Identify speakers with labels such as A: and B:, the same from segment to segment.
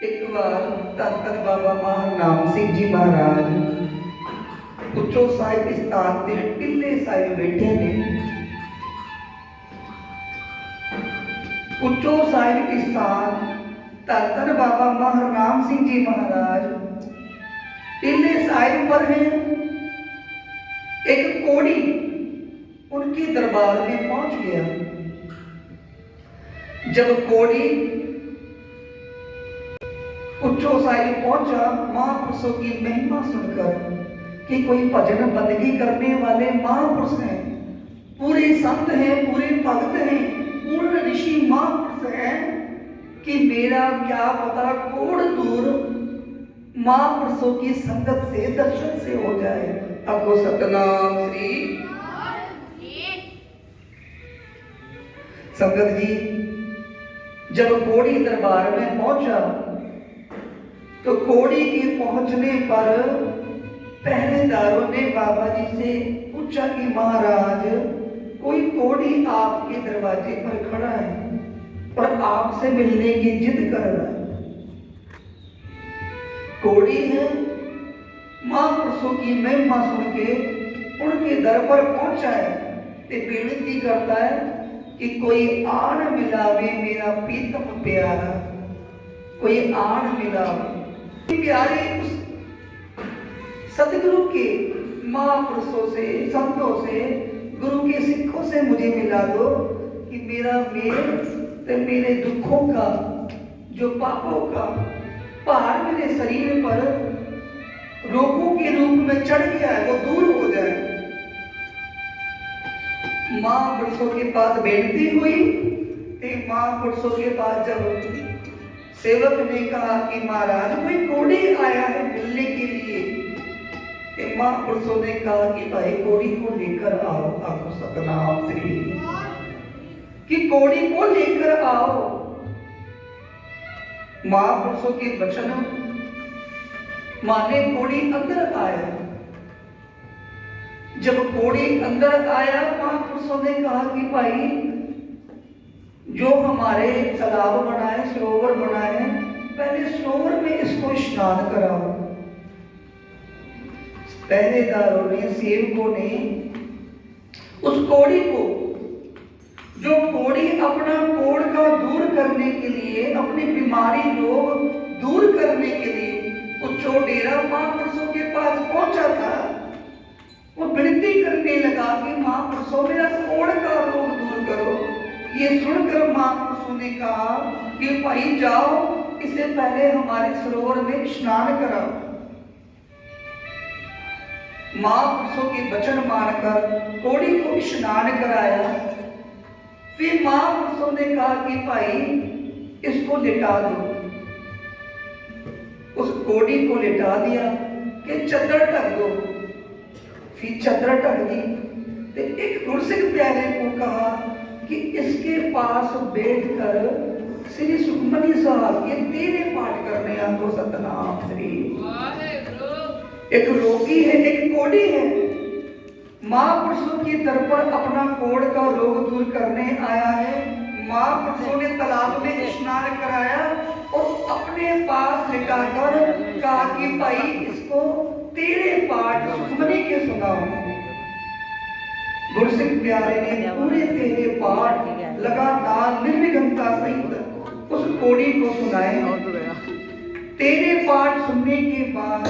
A: एक बार धन धन बाबा महानाम सिंह जी महाराज उच्चो साहिब स्थान ते टिल्ले साहिब बैठे ने। उच्चो साहिब स्थान धन धन बाबा महानाम सिंह जी महाराज टिल्ले साहिब पर है। एक कोड़ी उनके दरबार में पहुंच गया। जब कोड़ी उच्चो साहिब पहुंचा, महापुरुषों की महिमा सुनकर कि कोई भजन बंदगी करने वाले महापुरुष हैं, पूरे संत हैं, पूरे भक्त हैं, पूर्ण ऋषि महापुरुष हैं, कि मेरा क्या पता कोड़ दूर महापुरुषों की संगत से दर्शन से हो जाए। आपको सतनाम श्री संगत जी। जब कोड़ी दरबार में पहुंचा तो कोड़ी के पहुंचने पर पहरेदारों ने बाबा जी से पूछा कि महाराज कोई कोड़ी आपके दरवाजे पर खड़ा है और आपसे मिलने की जिद कर रहा है। कोड़ी है, महापुरुषों की महिमा सुन के उनके दर पर पहुंचा है ते बेनती करता है कि कोई आण मिलावे मेरा प्रीतम प्यारा, कोई आण मिलावे प्यारे उस सतगुरु के महापुरुषों से, संतों से, गुरु के सिखों से मुझे मिला दो कि मेरा मेरे दुखों का, जो पापों का भार मेरे शरीर पर रोगों के रूप में चढ़ गया है वो दूर हो जाए। महापुरुषों के पास बेनती हुई। महापुरुषों के पास जब सेवक ने कहा कि महाराज कोई कोड़ी आया है मिलने के लिए, महापुरुषों ने कहा कि भाई कोड़ी को लेकर आओ। आपको सतनाम श्री कि कोड़ी को लेकर आओ। महापुरुषों के वचन माने कोड़ी अंदर आया। जब कोड़ी अंदर आया, महापुरुषों ने कहा कि भाई जो हमारे तालाब बनाए, सरोवर बनाए, पहले सरोवर में इसको स्नान कराओ। पहरेदारों ने, सेवकों ने उस कोड़ी को, जो कोड़ी अपना कोड़ का दूर करने के लिए, अपनी बीमारी रोग दूर करने के लिए उच्चो डेरा महापुरुषों के पास पहुंचा था, वो विनती करने लगा कि महापुरुषों मेरा कोड़ का रोग दूर करो। ये सुनकर महापुरुषों ने कहा कि भाई जाओ, इससे पहले हमारे सरोवर में स्नान कराओ। महापुरुषों के वचन मानकर कोड़ी को स्नान कराया। फिर महापुरुषों ने कहा कि भाई इसको लिटा दो। उस कोड़ी को लिटा दिया कि चद्दर ढक दो। फिर चद्दर ढक दी। तो एक गुरसिख प्यारे को कहा कि इसके पास बैठकर श्री सुखमनी साहब ये तेरे पाठ करने। आपको सतनाम श्री। एक रोगी है, एक कोड़ी है, महापुरुषों की दर पर अपना कोड़ का रोग दूर करने आया है। महापुरुषों ने तालाब में स्नान कराया और अपने पास लिटाकर कहा कि भाई इसको तेरे पाठ सुखमनी के सुनाओ। गुरसिख प्यारे ने पूरे तेरे पाठ लगातार निर्विघ्नता सहित उस कोड़ी को सुनाए। तेरे पाठ सुनने के बाद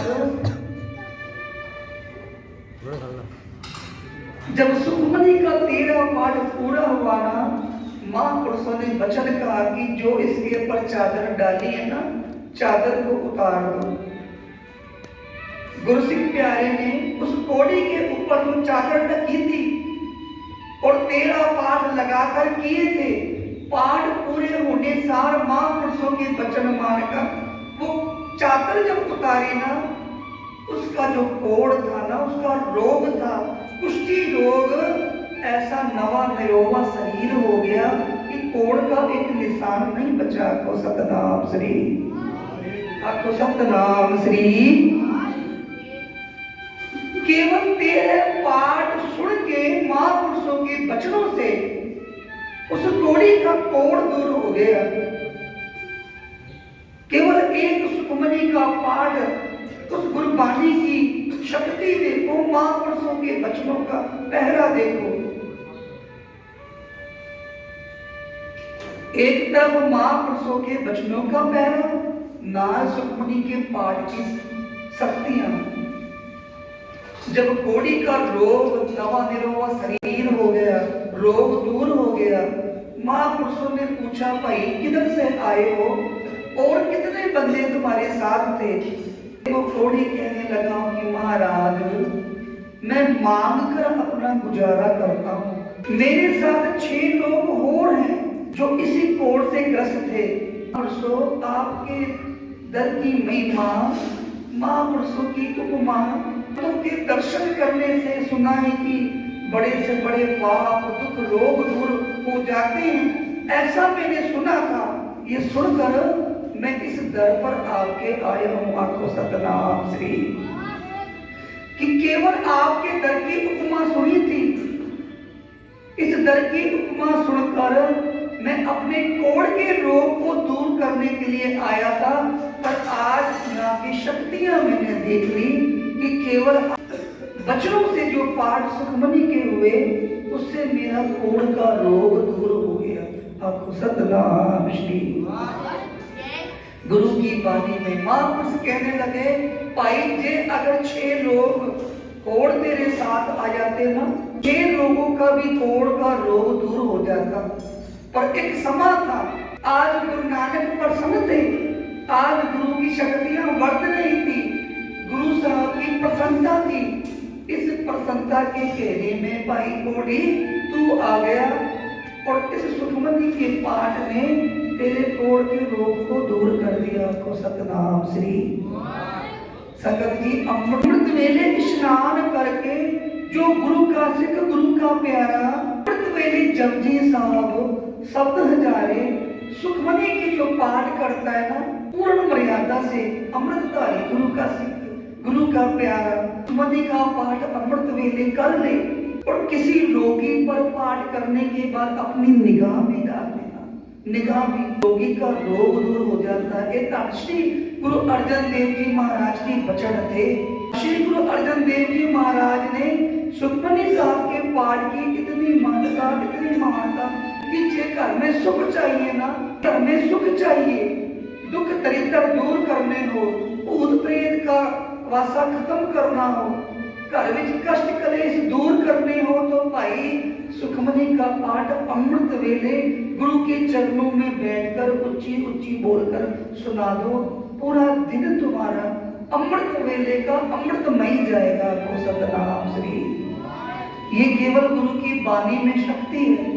A: जब सुखमनी का 13 पाठ पूरा हुआ ना, महापुरुषों ने वचन कहा कि जो इसके ऊपर चादर डाली है ना, चादर को उतार दो। गुरसिख प्यारे ने उस कोड़ी के ऊपर जो चादर ढकी थी और 13 पाठ लगाकर किए थे, पाठ पूरे होने सार महापुरुषों के वचन मानकर वो चादर जब उतारी ना, उसका जो कोड़ था ना, उसका रोग था, कुष्ठी रोग, ऐसा नवा नयोवा शरीर हो गया कि कोड़ का एक निशान नहीं बचा। आपको सतनाम श्री। आपको सतनाम श्री। केवल 13 पाठ सुन के महापुरुषों के वचनों से उस कोड़ी का कोड़ दूर हो गया। केवल एक सुखमनी का पाठ, उस गुरबाणी की शक्ति देखो, महापुरुषों के वचनों का पहरा देखो। एक तरफ महापुरुषों के वचनों का पहरा, ना सुखमनी के पाठ की शक्तियां। जब कोड़ी का रोग नवा निरोवा शरीर हो गया, रोग दूर हो गया, महापुरुषों ने पूछा, भाई किधर से आए हो और कितने बंदे तुम्हारे साथ थे? वो कोड़ी कहने लगा कि महाराज, मैं मांग कर अपना गुजारा करता हूँ। मेरे साथ 6 लोग और हैं जो इसी कोड़ से ग्रस्त थे। महापुरुषों आपके दर की महिमा, महापुरुषों की उपमा के दर्शन करने से सुना है कि बड़े से बड़े पाप दुख रोग दूर हो जाते हैं, ऐसा मैंने सुना था। ये सुनकर मैं इस दर पर आपके आया हूँ। आंखों सतनाम श्री, कि केवल आपके दर की उपमा सुनी थी। इस दर की उपमा सुनकर मैं अपने कोढ़ के रोग को दूर करने के लिए आया था, पर आज यहाँ की शक्तियां मैंने देख ली कि केवल वचनों से जो पाठ सुखमनी के हुए, उससे मेरा कोढ़ का रोग दूर हो गया। आपको सतनाम श्री। गुरु की वाणी में महापुरुष कहने लगे, भाई जे अगर 6 लोग कोढ़ तेरे साथ आ जाते ना, 6 लोगों का भी कोढ़ का रोग दूर हो जाता। पर एक समा था, आज गुरु नानक प्रसन्न थे, आज गुरु की शक्तियां वर्त रही थी, गुरु साहब की प्रसन्नता थी। इस प्रसन्नता के घेरे में भाई कोड़ी तू आ गया और इस सुखमनी के पाठ ने तेरे कोढ़ के रोग को दूर कर दिया। को सतनाम श्री। संगत जी, अमृत वेले स्नान करके जो गुरु का सिख, गुरु का प्यारा, अमृत वेले जपजी साहब शब्द हजारे सुखमनी के जो पाठ करता है ना, पूर्ण मर्यादा से अमृतधारी गुरु का सिख, गुरु का प्यारा, सुखमनी का पाठ अमृत वेले कर ले और किसी रोगी पर पाठ करने के बाद अपनी निगाह भी डाल देना, निगाह भी, रोगी का रोग दूर हो जाता है। ये श्री गुरु अर्जन देव जी महाराज की वचन थे। श्री गुरु अर्जन देव जी महाराज ने सुखमनी साहब के पाठ की इतनी मान्यता, इतनी महानता कि जे घर में सुख चाहिए ना, घर में सुख चाहिए, दुख दरिद्र दूर करने हो, भूत प्रेत का वासा खत्म करना हो, घर में कष्ट कलेश दूर करने हो, तो भाई सुखमनी का पाठ अमृत वेले गुरु के चरणों में बैठकर ऊंची ऊंची बोलकर सुना दो। पूरा दिन तुम्हारा अमृत वेले का अमृतमय जाएगा। को सतनाम श्री। ये केवल गुरु की वाणी में शक्ति है।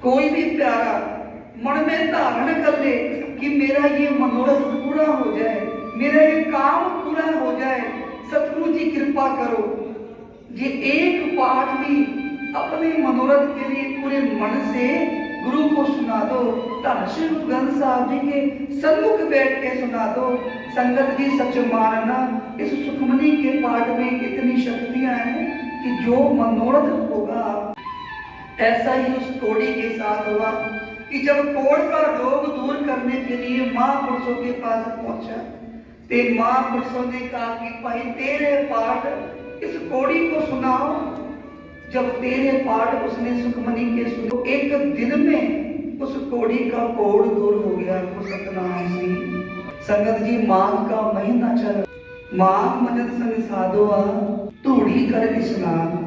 A: कोई भी प्यारा मन में धारण कर ले कि मेरा ये मनोरथ पूरा हो जाए, मेरा ये काम पूरा हो जाए, सतगुरु जी कृपा करो। ये एक पाठ भी अपने मनोरथ के लिए पूरे मन से गुरु को सुना दो। धन श्री गुरु ग्रंथ साहब जी के सन्मुख बैठ के सुना दो। संगत जी सच मानना, इस सुखमनी के पाठ में इतनी शक्तियां हैं कि जो मनोरथ होगा, ऐसा ही उस कोड़ी के साथ हुआ कि जब कोढ़ का रोग दूर करने के लिए महापुरुषों के पास पहुंचा, ते महापुरुषों ने कहा कि भाई तेरे पाठ इस कोड़ी को सुनाओ। जब तेरे पाठ उसने सुखमनी के सुनो, एक दिन में उस कोड़ी का कोढ़ दूर हो गया। को सतनाम श्री। संगत जी, माघ का महीना चल, माघ मजन संग साधुआ धूड़ी कर स्नान,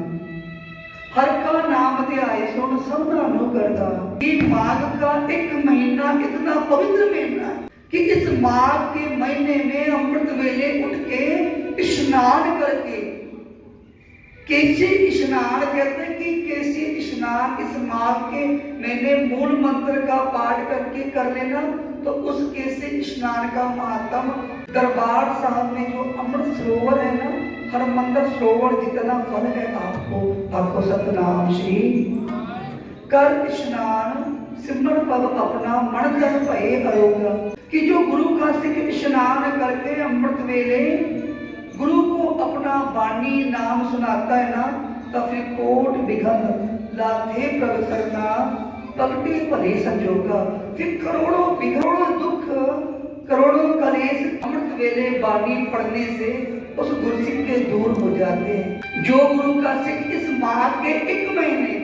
A: हर का नाम ध्याय सुन सब नानो करता। ये माघ का एक महीना इतना पवित्र महीना कि इस माघ के महीने में अमृत वेले उठ के स्नान करके, केसी स्नान कहते हैं कि केसी स्नान इस माघ के महीने मूल मंत्र का पाठ करके कर लेना, तो उस केसी स्नान का महात्म दरबार साहब में जो अमृत सरोवर है ना, हरमंदिर सरोवर जितना फल है आपको सतनाम श्री। कर स्नान सिमर पद अपना मन तन भय करोगा। कि जो गुरु का सिख स्नान करके अमृत वेले गुरु को अपना वाणी नाम सुनाता है ना, तो फिर कोट विघन लाथे प्रभ करना, पलटी भले संजोगा। फिर करोड़ों बिगड़ों दुख करोड़ों कलेश अमृत वेले बानी पढ़ने से उस गुरसिक के दूर हो जाते हैं। जो गुरु का सिख इस माह के 1 महीने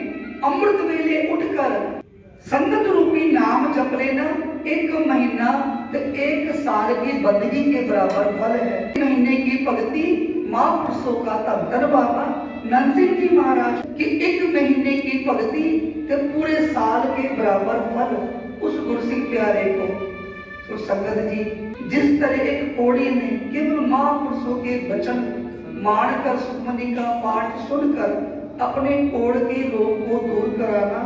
A: अमृत वेले उठकर संगत रूपी नाम जप लेना, 1 महीना तो 1 साल की बंदगी के बराबर फल है। महीने की भक्ति महापुरुषों का धन बाबा नंद सिंह जी महाराज की 1 महीने की भक्ति तो पूरे साल के बराबर फल उस गुरसिक प्यारे को। तो संगत जी, जिस तरह एक कोड़ी ने केवल महापुरुषों के वचन मानकर सुखमनी का पाठ सुनकर अपने कोड़ के रोग को दूर कराना,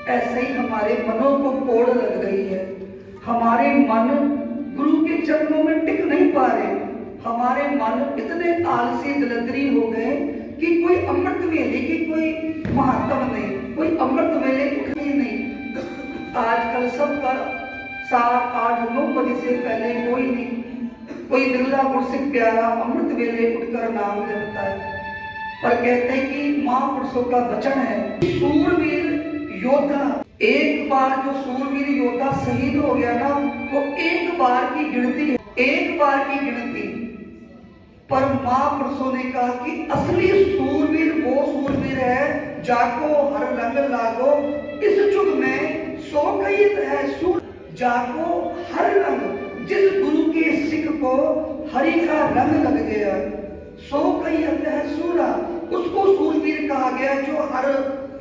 A: ऐसे ही हमारे मनों को कोड़ लग गई है। हमारे मन गुरु के चरणों में टिक नहीं पा रहे। हमारे मन इतने आलसी दलदरी हो गए कि कोई अमृत वेले की कोई महत्व नहीं, कोई अमृत वेले उठनी नहीं। आजकल सबका 7, 8, 9 बजे से पहले कोई नहीं, कोई बिरला गुरसिक प्यारा अमृत वेले उठकर नाम जपता है। पर कहते हैं कि महापुरुषों का वचन है, सूरवीर योद्धा, एक बार जो सूरवीर योद्धा शहीद हो गया ना, वो 1 बार की गिनती है, 1 बार की गिनती। पर महापुरुषों ने कहा कि असली सूरवीर वो सूरवीर है जाको हर रंग लागो, इस युग में सो कहित है सूर जाको हर रंग। जिस गुरु के सिख को हरि का रंग लग गया, सो कहित है सूरा, उसको सूरवीर कहा गया। जो हर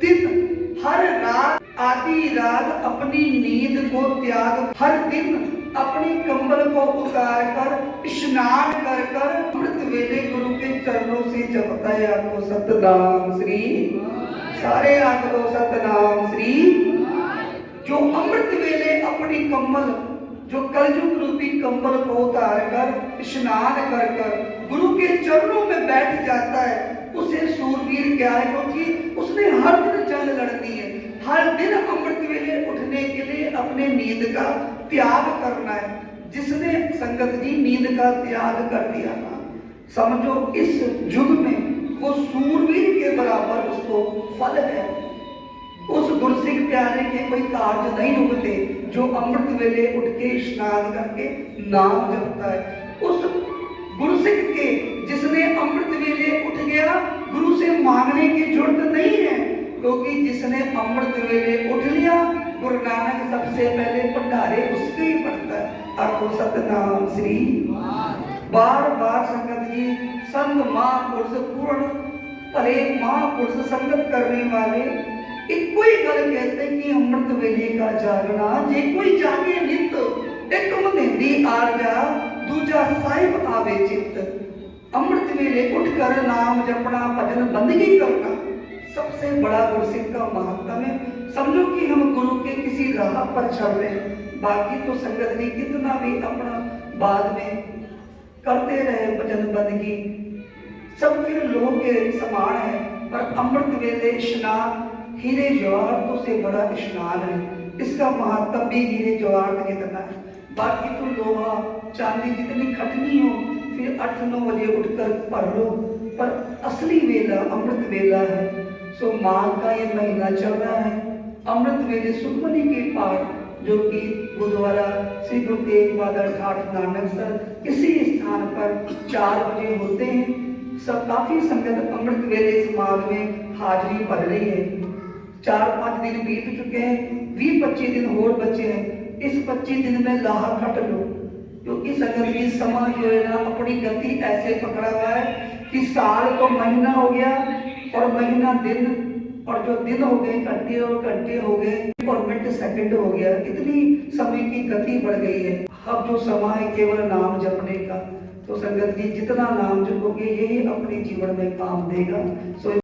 A: दिन हर रात आधी रात अपनी नींद को त्याग, हर दिन अपनी कंबल को उतार कर स्नान कर कर अमृत वेले गुरु के चरणों से जपता है। आपको सतनाम श्री, सारे आपको सतनाम श्री। जो अमृत वेले अपनी कंबल, जो कलयुग रूपी कंबल को उतार कर स्नान कर कर गुरु के चरणों में बैठ जाता है, उसे सूरवीर क्या है? क्योंकि उसने हर दिन जंग लड़नी है, हर दिन अमृत वेले उठने के लिए अपने नींद का त्याग करना है। जिसने संगत जी नींद का त्याग कर दिया ना, समझो इस युग में वो सूरवीर के बराबर उसको फल है। उस गुरसिक प्यारे के कोई कार्य नहीं रुकते जो अमृत वेले उठ के स्नान करके नाम जपता है। उस गुरसिक के जिसने अमृत वेले उठ गया, गुरु से मांगने की जरूरत नहीं है, क्योंकि जिसने अमृत वेले उठ लिया, गुरु नानक सबसे पहले भंडारे उसके ही पड़ता है। आपको सतनाम श्री। बार बार संगत जी, संत महापुरुष पूर्ण भले महापुरुष संगत करने वाले एक कोई गल कहते कि अमृत वेले का जागना, जे कोई जागे नित, एक मधेंदी आर जा, दूजा साहिब आवे चित्त। अमृत वेले उठकर नाम जपना, भजन बंदगी करना सबसे बड़ा गुरसिक का महत्व है। समझो कि हम गुरु के किसी राह पर चल रहे हैं, बाकी तो संगत जी कितना भी अपना बाद में करते रहे भजन बंदगी, सब फिर लोग के समान है। पर अमृत वेले स्नान हीरे जवाहर तो से बड़ा स्नान है, इसका महत्व भी हीरे जवाहर कितना है। बाकी तो लोहा चांदी जितनी खटनी हो, फिर 8-9 बजे उठकर पढ़ लो, पर असली वेला अमृत वेला है। सो माघ का ये महीना चल रहा है, अमृत वेले सुखमनी के पाठ जो कि गुरुद्वारा श्री गुरु तेग बहादुर ठाठ नानकसर इसी स्थान पर 4 बजे होते हैं। सब काफी संगत अमृत वेले समाज में हाजिरी भर रही है। 4-5 दिन बीत चुके हैं, 20-25 दिन और बचे हैं। इस 25 दिन में लाहा खट लो, क्योंकि संगत की समा जो है ना अपनी गति ऐसे पकड़ा हुआ है कि साल तो महीना हो गया और महीना दिन, और जो दिन हो गए घंटे और घंटे हो गए और मिनट सेकंड हो गया। इतनी समय की गति बढ़ गई है। अब जो समय है केवल नाम जपने का, तो संगत जी जितना नाम जपोगे यही अपने जीवन में काम देगा। सो